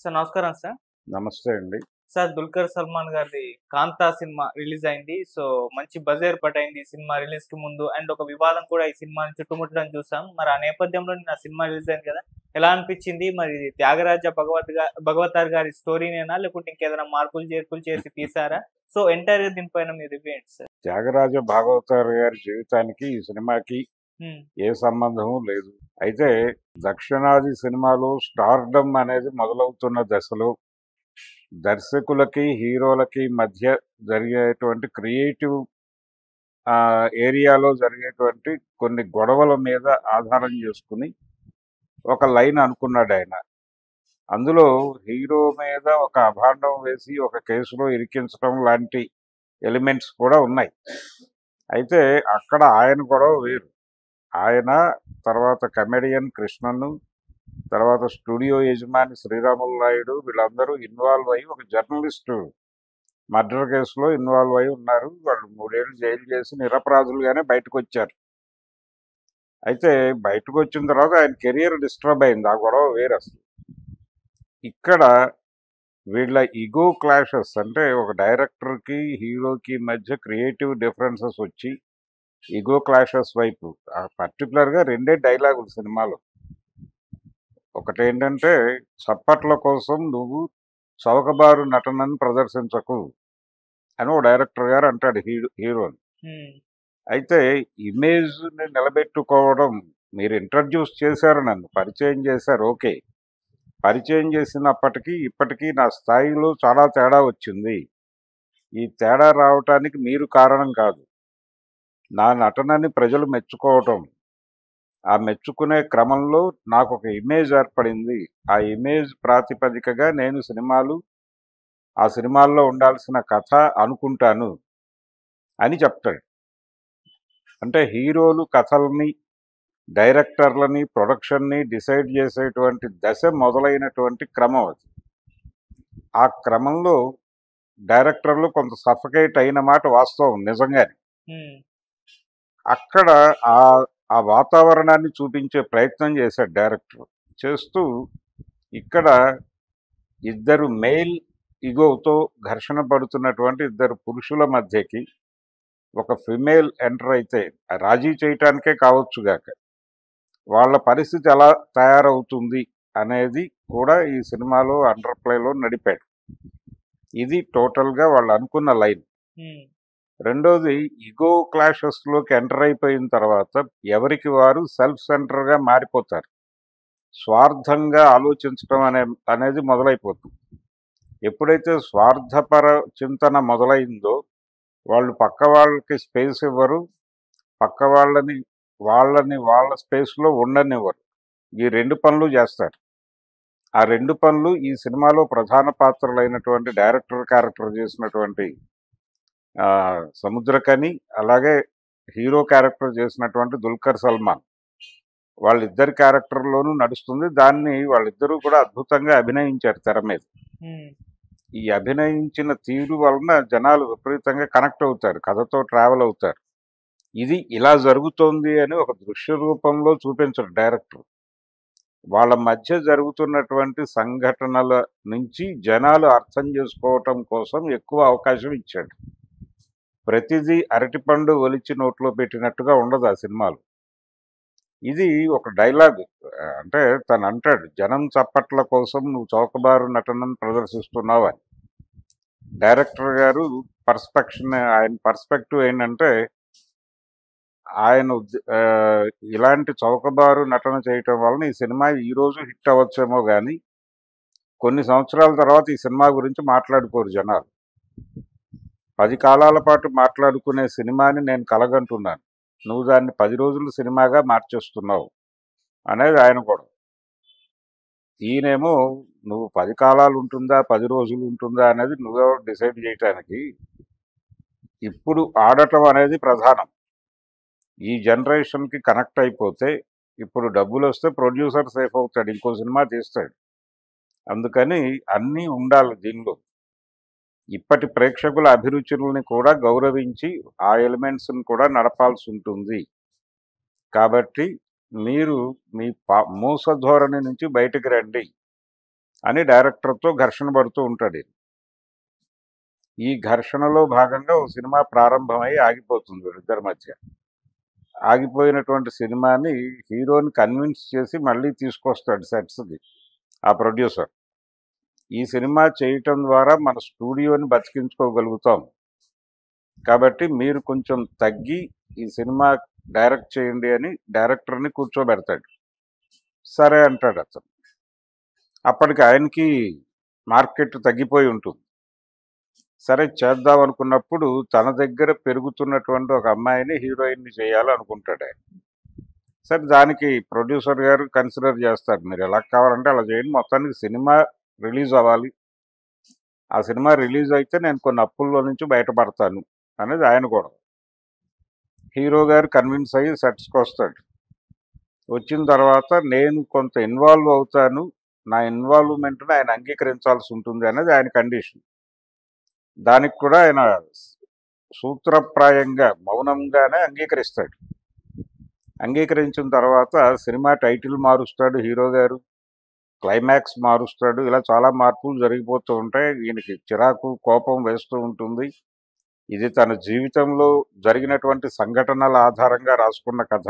Sir నమస్కారం sir. నమస్తే అండి. సార్ 'దుల్కర్ సల్మాన్' గారిది 'కాంతా' సినిమా రిలీజ్ అయింది. సో, మంచి బజ్ ఏర్పాటైంది ఈ సినిమా రిలీజ్‌కి ముందు. అండ్ ఒక వివాదం కూడా ఈ సినిమాని చుట్టుముట్టడం చూసాం. మరి ఆ నేపథ్యంలో నిన్న సినిమా రిలీజ్ అయింది కదా! ఎలా అనిపించింది? మరి ఇది 'త్యాగరాజ భగవతార్' గారి స్టోరీనేనా? లేకుంటే ఇంకేదైనా మార్పులు, చేర్పులు చేసి తీశారా? సో, ఎంటైర్‌గా దీనిపైన మీ రివ్యూ ఏంటి సార్? త్యాగరాజ భాగవతార్ గారి జీవితానికి ఈ సినిమాకి హ్మ్. ఏ సంబంధము లేదు. అయితే దక్షిణాది సినిమాలు స్టార్డమ్ అనేది మొదలవుతున్న దశలో దర్శకులకి, హీరోలకి మధ్య జరిగేటువంటి క్రియేటివ్ ఏరియాలో జరిగేటువంటి కొన్ని గొడవల మీద ఆధారం చేసుకుని ఒక లైన్ అనుకున్నాడాయన. అందులో హీరో మీద ఒక అభాండం వేసి ఒక కేసులో ఇరికించడం లాంటి ఎలిమెంట్స్ కూడా ఉన్నాయి. అయితే అక్కడ ఆయన గొడవ వేరు. ఆయన తర్వాత కమెడియన్ కృష్ణను, తర్వాత స్టూడియో యజమాని శ్రీరాములు నాయుడు వీళ్ళందరూ ఇన్వాల్వ్ అయ్యి ఒక జర్నలిస్టు మర్డర్ కేసులో ఇన్వాల్వ్ అయి ఉన్నారు. వాళ్ళు 3 ఏళ్ళు జైలు చేసి నిరపరాధులుగానే బయటకు వచ్చారు. అయితే బయటకు వచ్చిన తర్వాత ఆయన కెరియర్ డిస్టర్బ్ అయింది. ఆ గొడవ వేరు అసలు. ఇక్కడ వీళ్ళ ఈగో క్లాషెస్ అంటే ఒక డైరెక్టర్కి హీరోకి మధ్య క్రియేటివ్ డిఫరెన్సెస్ వచ్చి ఈగో క్లాషెస్ వైపు పర్టికులర్గా 2 డైలాగులు సినిమాలో. ఒకటేంటంటే చప్పట్ల కోసం నువ్వు చౌకబారు నటనని ప్రదర్శించకు అని ఓ డైరెక్టర్ గారు అంటాడు హీరోని. హ్మ్. అయితే ఇమేజ్ని నిలబెట్టుకోవడం, మీరు ఇంట్రడ్యూస్ చేశారు, నన్ను పరిచయం చేశారు, ఓకే. పరిచయం చేసినప్పటికీ ఇప్పటికీ నా స్థాయిలో చాలా తేడా వచ్చింది. ఈ తేడా రావటానికి మీరు కారణం కాదు. నా నటనని ప్రజలు మెచ్చుకోవటం, ఆ మెచ్చుకునే క్రమంలో నాకు ఒక ఇమేజ్ ఏర్పడింది. ఆ ఇమేజ్ ప్రాతిపదికగా నేను ఆ సినిమాల్లో ఉండాల్సిన కథ అనుకుంటాను అని చెప్తాడు. అంటే హీరోలు కథల్ని, డైరెక్టర్లని, ప్రొడక్షన్ని డిసైడ్ చేసేటువంటి దశ మొదలైనటువంటి క్రమం అది. ఆ క్రమంలో డైరెక్టర్లు కొంత సఫకేట్ అయిన మాట వాస్తవం నిజంగానే. హ్మ్. అక్కడ ఆ ఆ వాతావరణాన్ని చూపించే ప్రయత్నం చేశాడు డైరెక్టర్. చేస్తూ ఇక్కడ ఇద్దరు మెయిల్ ఇగోతో ఘర్షణ పడుతున్నటువంటి ఇద్దరు పురుషుల మధ్యకి ఒక ఫిమేల్ ఎంటర్ అయితే రాజీ చేయటానికే కావచ్చుగాక వాళ్ళ పరిస్థితి ఎలా తయారవుతుంది అనేది కూడా ఈ సినిమాలో అండర్ ప్లేలో నడిపాడు. ఇది టోటల్గా వాళ్ళు అనుకున్న లైన్. హ్మ్. రెండోది, ఈగో క్లాషెస్లోకి ఎంటర్ అయిపోయిన తర్వాత ఎవరికి వారు సెల్ఫ్ సెంటర్గా మారిపోతారు. స్వార్థంగా ఆలోచించడం అనేది మొదలైపోతుంది. ఎప్పుడైతే స్వార్థపర చింతన మొదలైందో వాళ్ళు పక్క వాళ్ళకి స్పేస్ ఇవ్వరు, పక్క వాళ్ళని వాళ్ళ స్పేస్లో ఉండనివ్వరు. ఈ 2 పనులు చేస్తారు. ఆ 2 పనులు ఈ సినిమాలో ప్రధాన పాత్రలైనటువంటి డైరెక్టర్ క్యారెక్టర్ చేసినటువంటి సముద్రకని, అలాగే హీరో క్యారెక్టర్ చేసినటువంటి దుల్కర్ సల్మాన్, వాళ్ళిద్దరి క్యారెక్టర్లోనూ నడుస్తుంది. దాన్ని వాళ్ళిద్దరూ కూడా అద్భుతంగా అభినయించారు తెర మీద. హ్మ్. ఈ అభినయించిన తీరు వలన జనాలు విపరీతంగా కనెక్ట్ అవుతారు, కథతో ట్రావెల్ అవుతారు. ఇది ఇలా జరుగుతోంది అని ఒక దృశ్య రూపంలో చూపించడు డైరెక్టర్. వాళ్ళ మధ్య జరుగుతున్నటువంటి సంఘటనల నుంచి జనాలు అర్థం చేసుకోవటం కోసం ఎక్కువ అవకాశం ఇచ్చాడు. ప్రతిదీ అరటిపండు ఒలిచి నోట్లో పెట్టినట్టుగా ఉండదు ఆ సినిమాలో. ఇది ఒక డైలాగ్. అంటే తను అంటాడు, జనం చప్పట్ల కోసం నువ్వు చౌకబారు నటనను ప్రదర్శిస్తున్నావు అని. డైరెక్టర్ గారు ఆయన పర్స్పెక్టివ్ ఏంటంటే ఆయన ఇలాంటి చౌకబారు నటన చేయటం వలన ఈ సినిమా ఈరోజు హిట్ అవ్వచ్చేమో కానీ కొన్ని సంవత్సరాల తర్వాత ఈ సినిమా గురించి మాట్లాడుకోరు జనాలు. 10 కాలాల పాటు మాట్లాడుకునే సినిమాని నేను కలగంటున్నాను, నువ్వు దాన్ని 10 రోజుల సినిమాగా మార్చేస్తున్నావు అనేది ఆయన కూడా. ఈయనేమో నువ్వు 10 కాలాలు ఉంటుందా 10 రోజులు ఉంటుందా అనేది నువ్వెవరు డిసైడ్ చేయటానికి, ఇప్పుడు ఆడటం అనేది ప్రధానం. ఈ జనరేషన్కి కనెక్ట్ అయిపోతే ఇప్పుడు డబ్బులు వస్తే ప్రొడ్యూసర్ సేఫ్ అవుతాడు, ఇంకో సినిమా తీస్తాడు. అందుకని అన్నీ ఉండాలి దీనిలో. ఇప్పటి ప్రేక్షకుల అభిరుచులని కూడా గౌరవించి ఆ ఎలిమెంట్స్ని కూడా నడపాల్సి ఉంటుంది. కాబట్టి మీరు మీ మూస ధోరణి నుంచి బయటికి రండి అని డైరెక్టర్తో ఘర్షణ పడుతూ ఉంటాడు ఈయన. ఈ ఘర్షణలో భాగంగా ఒక సినిమా ప్రారంభమై ఆగిపోతుంది వీళ్ళిద్దరి మధ్య. ఆగిపోయినటువంటి సినిమాని హీరోని కన్విన్స్ చేసి మళ్ళీ తీసుకొస్తాడు సెట్స్కి ఆ ప్రొడ్యూసర్. ఈ సినిమా చేయటం ద్వారా మన స్టూడియోని బతికించుకోగలుగుతాం, కాబట్టి మీరు కొంచెం తగ్గి ఈ సినిమా డైరెక్ట్ చేయండి అని డైరెక్టర్ని కూర్చోబెడతాడు. సరే అంటాడు అతను. అప్పటికి ఆయనకి మార్కెట్ తగ్గిపోయి ఉంటుంది. సరే చేద్దాం అనుకున్నప్పుడు తన దగ్గర పెరుగుతున్నటువంటి ఒక అమ్మాయిని హీరోయిన్ని చేయాలనుకుంటాడు ఆయన. సరే దానికి ప్రొడ్యూసర్ గారు కన్సిడర్ చేస్తారు, మీరు ఎలా కావాలంటే అలా చేయండి, మొత్తానికి సినిమా రిలీజ్ అవ్వాలి, ఆ సినిమా రిలీజ్ అయితే నేను కొన్ని అప్పుల్లో నుంచి బయటపడతాను అనేది ఆయన కూడా. హీరో గారు కన్విన్స్ అయ్యి సెట్స్కి వస్తాడు. వచ్చిన తర్వాత నేను కొంత ఇన్వాల్వ్ అవుతాను, నా ఇన్వాల్వ్మెంట్ని ఆయన అంగీకరించాల్సి ఉంటుంది అనేది ఆయన కండిషన్. దానికి కూడా ఆయన సూత్రప్రాయంగా మౌనంగానే అంగీకరిస్తాడు. అంగీకరించిన తర్వాత సినిమా టైటిల్ మారుస్తాడు హీరో గారు, క్లైమాక్స్ మారుస్తాడు. ఇలా చాలా మార్పులు జరిగిపోతూ ఉంటాయి. ఈయనకి చిరాకు కోపం వేస్తూ ఉంటుంది. ఇది తన జీవితంలో జరిగినటువంటి సంఘటనల ఆధారంగా రాసుకున్న కథ.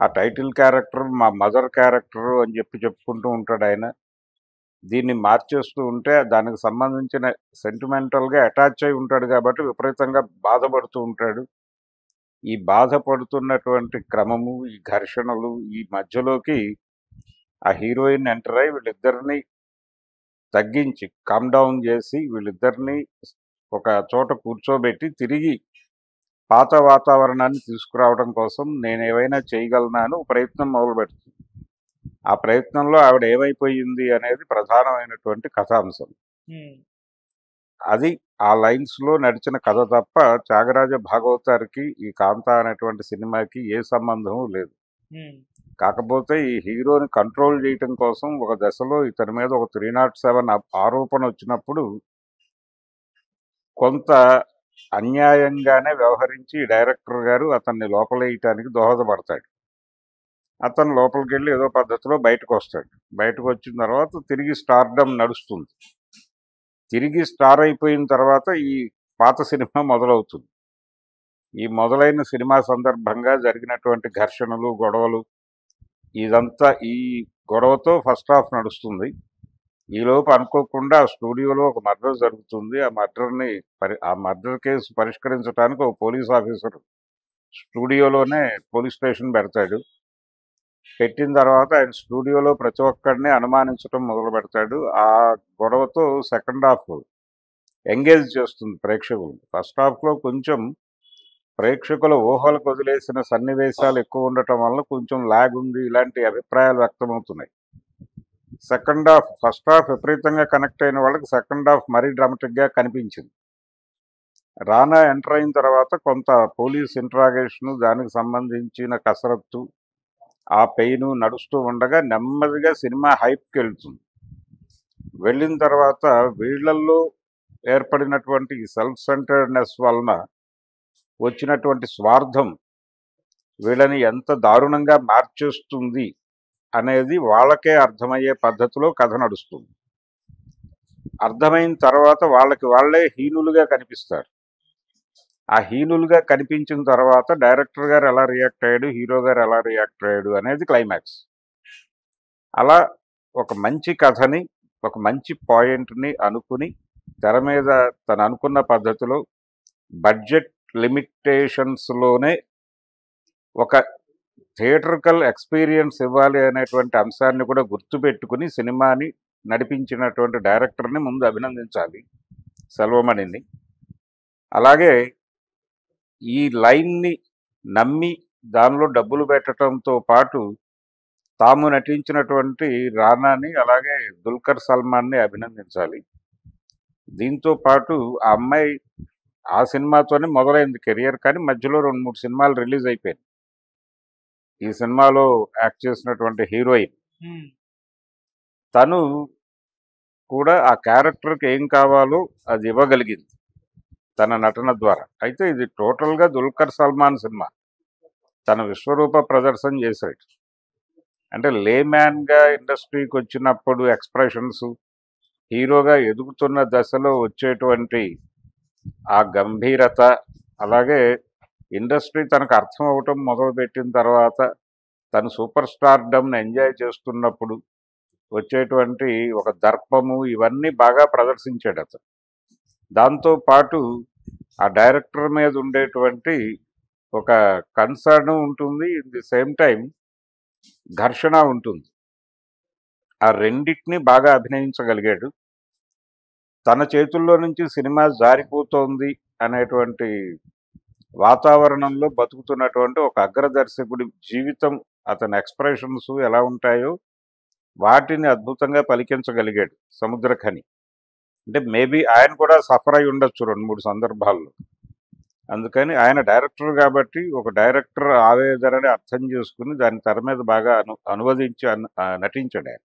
ఆ టైటిల్ క్యారెక్టర్ మా మదర్ క్యారెక్టర్ అని చెప్పుకుంటూ ఉంటాడు ఆయన. దీన్ని మార్చేస్తూ ఉంటే దానికి సంబంధించిన సెంటిమెంటల్గా అటాచ్ అయి ఉంటాడు కాబట్టి విపరీతంగా బాధపడుతూ ఉంటాడు. ఈ బాధపడుతున్నటువంటి క్రమము, ఈ ఘర్షణలు, ఈ మధ్యలోకి ఆ హీరోయిన్ ఎంటర్ అయి వీళ్ళిద్దరిని తగ్గించి కామ్ డౌన్ చేసి వీళ్ళిద్దరిని ఒక చోట కూర్చోబెట్టి తిరిగి పాత వాతావరణాన్ని తీసుకురావడం కోసం నేను ఏవైనా చేయగలనా అని ప్రయత్నం మొదలుపెడుతుంది. ఆ ప్రయత్నంలో ఆవిడ ఏమైపోయింది అనేది ప్రధానమైనటువంటి కథాంశం. అది ఆ లైన్స్లో నడిచిన కథ తప్ప త్యాగరాజ భాగవతారికి ఈ కాంత అనేటువంటి సినిమాకి ఏ సంబంధము లేదు. కాకపోతే ఈ హీరోని కంట్రోల్ చేయటం కోసం ఒక దశలో ఇతని మీద ఒక 307 ఆరోపణ వచ్చినప్పుడు కొంత అన్యాయంగానే వ్యవహరించి డైరెక్టర్ గారు అతన్ని లోపలేయటానికి దోహదపడతాడు. అతను లోపలికి వెళ్ళి ఏదో పద్ధతిలో బయటకు వస్తాడు. బయటకు వచ్చిన తర్వాత తిరిగి స్టార్డమ్ నడుస్తుంది. తిరిగి స్టార్ అయిపోయిన తర్వాత ఈ పాత సినిమా మొదలవుతుంది. ఈ మొదలైన సినిమా సందర్భంగా జరిగినటువంటి ఘర్షణలు, గొడవలు, ఇదంతా ఈ గొడవతో ఫస్ట్ హాఫ్ నడుస్తుంది. ఈలోపు అనుకోకుండా ఆ స్టూడియోలో ఒక మర్డర్ జరుగుతుంది. ఆ మర్డర్ కేసు పరిష్కరించడానికి ఒక పోలీస్ ఆఫీసర్ స్టూడియోలోనే పోలీస్ స్టేషన్ పెడతాడు. పెట్టిన తర్వాత ఆయన స్టూడియోలో ప్రతి ఒక్కడిని అనుమానించడం మొదలు పెడతాడు. ఆ గొడవతో సెకండ్ హాఫ్ ఎంగేజ్ చేస్తుంది ప్రేక్షకులు. ఫస్ట్ హాఫ్లో కొంచెం ప్రేక్షకుల ఊహలకు వదిలేసిన సన్నివేశాలు ఎక్కువ ఉండటం వల్ల కొంచెం లాగ్ ఉంది, ఇలాంటి అభిప్రాయాలు వ్యక్తమవుతున్నాయి. సెకండ్ హాఫ్, ఫస్ట్ హాఫ్ విపరీతంగా కనెక్ట్ అయిన వాళ్ళకి సెకండ్ హాఫ్ మరీ డ్రామాటిక్గా కనిపించింది. రానా ఎంటర్ అయిన తర్వాత కొంత పోలీస్ ఇంట్రాగేషను, దానికి సంబంధించిన కసరత్తు, ఆ పెయిన్ నడుస్తూ ఉండగా నెమ్మదిగా సినిమా హైప్కి వెళ్తుంది. వెళ్ళిన తర్వాత వీళ్ళల్లో ఏర్పడినటువంటి ఈ సెల్ఫ్ సెంటర్డ్నెస్ వలన వచ్చినటువంటి స్వార్థం వీళ్ళని ఎంత దారుణంగా మార్చేస్తుంది అనేది వాళ్ళకే అర్థమయ్యే పద్ధతిలో కథ నడుస్తుంది. అర్థమైన తర్వాత వాళ్ళకి వాళ్ళే హీనులుగా కనిపిస్తారు. ఆ హీనులుగా కనిపించిన తర్వాత డైరెక్టర్ గారు ఎలా రియాక్ట్ అయ్యాడు, హీరో గారు ఎలా రియాక్ట్ అయ్యాడు అనేది క్లైమాక్స్. అలా ఒక మంచి కథని, ఒక మంచి పాయింట్ని అనుకుని తెర మీద తను అనుకున్న పద్ధతిలో బడ్జెట్ లిమిటేషన్స్లోనే ఒక థియేటర్కల్ ఎక్స్పీరియన్స్ ఇవ్వాలి అనేటువంటి అంశాన్ని కూడా గుర్తుపెట్టుకుని సినిమాని నడిపించినటువంటి డైరెక్టర్ని ముందు అభినందించాలి, సెల్వమణిని. అలాగే ఈ లైన్ని నమ్మి దానిలో డబ్బులు పెట్టడంతో పాటు తాము నటించినటువంటి రానాని, అలాగే దుల్కర్ సల్మాన్ని అభినందించాలి. దీంతో పాటు ఆ అమ్మాయి ఆ సినిమాతోనే మొదలైంది కెరియర్, కానీ మధ్యలో 2-3 సినిమాలు రిలీజ్ అయిపోయాయి. ఈ సినిమాలో యాక్ట్ చేసినటువంటి హీరోయిన్ తను కూడా ఆ క్యారెక్టర్కి ఏం కావాలో అది ఇవ్వగలిగింది తన నటన ద్వారా. అయితే ఇది టోటల్గా దుల్కర్ సల్మాన్ సినిమా, తన విశ్వరూప ప్రదర్శన చేశాడు. అంటే లేమ్యాన్గా ఇండస్ట్రీకి వచ్చినప్పుడు ఎక్స్ప్రెషన్స్, హీరోగా ఎదుగుతున్న దశలో వచ్చేటువంటి ఆ గంభీరత, అలాగే ఇండస్ట్రీ తనకు అర్థం అవటం మొదలుపెట్టిన తర్వాత తను సూపర్ స్టార్డమ్ని ఎంజాయ్ చేస్తున్నప్పుడు వచ్చేటువంటి ఒక దర్పము, ఇవన్నీ బాగా ప్రదర్శించాడు అతను. దాంతో పాటు ఆ డైరెక్టర్ మీద ఉండేటువంటి ఒక కన్సర్న్ ఉంటుంది, ఇన్ ది సేమ్ టైం ఘర్షణ ఉంటుంది. ఆ రెండింటిని బాగా అభినయించగలిగాడు. తన చేతుల్లో నుంచి సినిమా జారిపోతోంది అనేటువంటి వాతావరణంలో బతుకుతున్నటువంటి ఒక అగ్రదర్శకుడి జీవితం, అతని ఎక్స్ప్రెషన్స్ ఎలా ఉంటాయో వాటిని అద్భుతంగా పలికించగలిగాడు సముద్రఖని. అంటే మేబీ ఆయన కూడా సఫర్ అయి ఉండొచ్చు 2-3 సందర్భాల్లో. అందుకని ఆయన డైరెక్టర్ కాబట్టి ఒక డైరెక్టర్ ఆవేదనని అర్థం చేసుకుని దాన్ని తెర మీద బాగా అనువదించి నటించాడు ఆయన.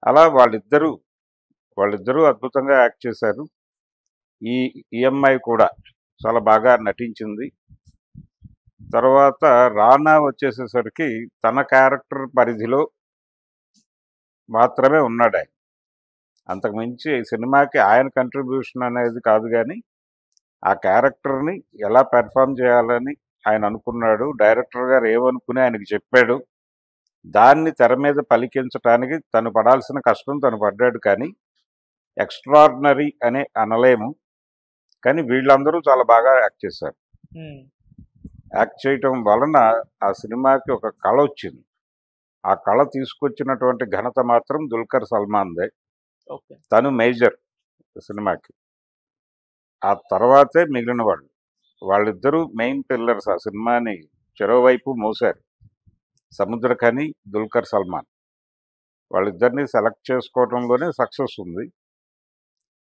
అలా వాళ్ళిద్దరూ అద్భుతంగా యాక్ట్ చేశారు. ఈ ఈఎంఐ కూడా చాలా బాగా నటించింది. తర్వాత రానా వచ్చేసేసరికి తన క్యారెక్టర్ పరిధిలో మాత్రమే ఉన్నాడు ఆయన. అంతకుమించి సినిమాకి ఆయన కంట్రిబ్యూషన్ అనేది కాదు, కానీ ఆ క్యారెక్టర్ని ఎలా పెర్ఫామ్ చేయాలని ఆయన అనుకున్నాడు. డైరెక్టర్ గారు ఏమనుకుని ఆయనకి చెప్పాడు, దాన్ని తెర మీద పలికించడానికి తను పడాల్సిన కష్టం తను పడ్డాడు. కానీ ఎక్స్ట్రాడినరీ అనే అనలేము, కానీ వీళ్ళందరూ చాలా బాగా యాక్ట్ చేశారు. యాక్ట్ చేయటం వలన ఆ సినిమాకి ఒక కళ వచ్చింది. ఆ కళ తీసుకొచ్చినటువంటి ఘనత మాత్రం దుల్కర్ సల్మాన్దే. తను మేజర్ సినిమాకి. ఆ తర్వాతే మిగిలిన వాళ్ళిద్దరూ మెయిన్ పిల్లర్స్ ఆ సినిమాని చెరోవైపు మోసారు. సముద్రఖని, దుల్కర్ సల్మాన్ వాళ్ళిద్దరిని సెలెక్ట్ చేసుకోవడంలోనే సక్సెస్ ఉంది.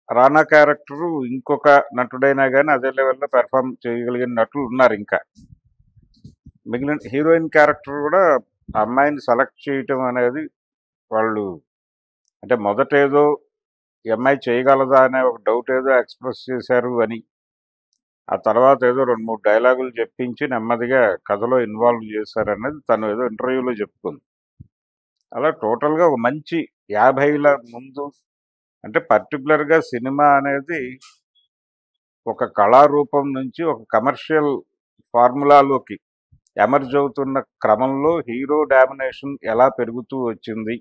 రానా క్యారెక్టరు ఇంకొక నటుడైనా కానీ అదే లెవెల్లో పెర్ఫామ్ చేయగలిగిన నటులు ఉన్నారు. ఇంకా మిగిలిన హీరోయిన్ క్యారెక్టర్ కూడా ఆ అమ్మాయిని సెలెక్ట్ చేయటం అనేది వాళ్ళు అంటే మొదటేదో ఈ అమ్మాయి చేయగలదా అనే ఒక డౌట్ ఏదో ఎక్స్ప్రెస్ చేశారు అని, ఆ తర్వాత ఏదో 2-3 డైలాగులు చెప్పించి నెమ్మదిగా కథలో ఇన్వాల్వ్ చేశారనేది తను ఏదో ఇంటర్వ్యూలో చెప్పుకుంది. అలా టోటల్గా ఒక మంచి 50ల ముందు అంటే పర్టికులర్గా సినిమా అనేది ఒక కళారూపం నుంచి ఒక కమర్షియల్ ఫార్ములాలోకి ఎమర్జ్ అవుతున్న క్రమంలో హీరో డామినేషన్ ఎలా పెరుగుతూ వచ్చింది,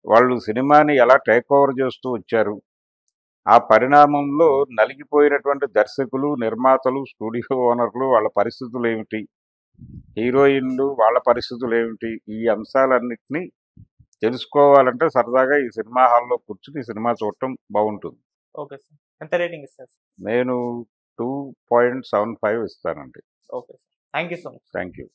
వాళ్ళు సినిమాని ఎలా టేక్ ఓవర్ చేస్తూ వచ్చారు, ఆ పరిణామంలో నలిగిపోయినటువంటి దర్శకులు, నిర్మాతలు, స్టూడియో ఓనర్లు వాళ్ళ పరిస్థితులు ఏమిటి, హీరోయిన్లు వాళ్ళ పరిస్థితులు ఏమిటి, ఈ అంశాలన్నింటినీ తెలుసుకోవాలంటే సరదాగా ఈ సినిమా హాల్లో కూర్చుని ఈ సినిమా చూడటం బాగుంటుంది. Okay sir. ఎంత రేటింగ్ ఇస్తారు? నేను 2.75 ఇస్తానండి. Okay sir. Thank you so much. Thank you.